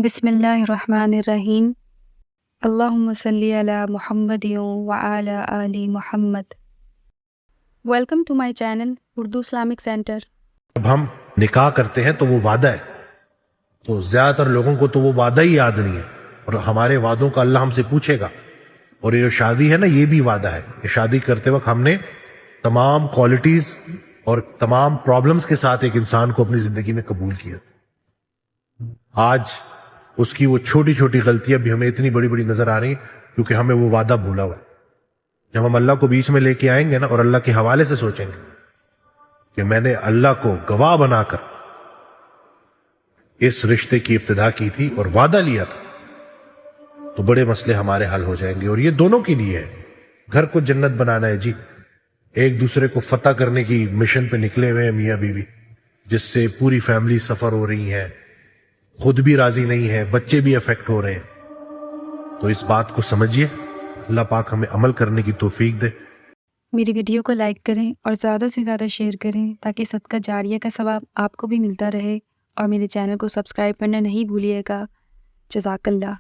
بسم اللہ الرحمن الرحیم۔ اللہم صلی علی محمد وعلی آل Muhammad. Welcome to my channel Urdu Islamic center. جب ہم نکاح کرتے ہیں تو وہ وعدہ ہے، تو زیادہ تر لوگوں کو تو وہ وعدہ ہی یاد نہیں ہے، اور ہمارے وعدوں کا اللہ ہم سے پوچھے گا۔ اور یہ جو شادی ہے نا، یہ بھی وعدہ ہے کہ شادی کرتے وقت ہم نے تمام کوالٹیز اور تمام پرابلمز کے ساتھ ایک انسان کو اپنی زندگی میں قبول کیا تھا۔ آج اس کی وہ چھوٹی چھوٹی غلطیاں بھی ہمیں اتنی بڑی بڑی نظر آ رہی ہیں کیونکہ ہمیں وہ وعدہ بھولا ہوا ہے۔ جب ہم اللہ کو بیچ میں لے کے آئیں گے نا اور اللہ کے حوالے سے سوچیں گے کہ میں نے اللہ کو گواہ بنا کر اس رشتے کی ابتدا کی تھی اور وعدہ لیا تھا، تو بڑے مسئلے ہمارے حل ہو جائیں گے۔ اور یہ دونوں کے لیے ہے، گھر کو جنت بنانا ہے جی، ایک دوسرے کو فتح کرنے کی مشن پہ نکلے ہوئے ہیں میاں بیوی، جس سے پوری فیملی سفر ہو رہی ہے، خود بھی راضی نہیں ہے، بچے بھی افیکٹ ہو رہے ہیں۔ تو اس بات کو سمجھیے، اللہ پاک ہمیں عمل کرنے کی توفیق دے۔ میری ویڈیو کو لائک کریں اور زیادہ سے زیادہ شیئر کریں تاکہ صدقہ جاریہ کا ثواب آپ کو بھی ملتا رہے، اور میرے چینل کو سبسکرائب کرنا نہیں بھولیے گا۔ جزاک اللہ۔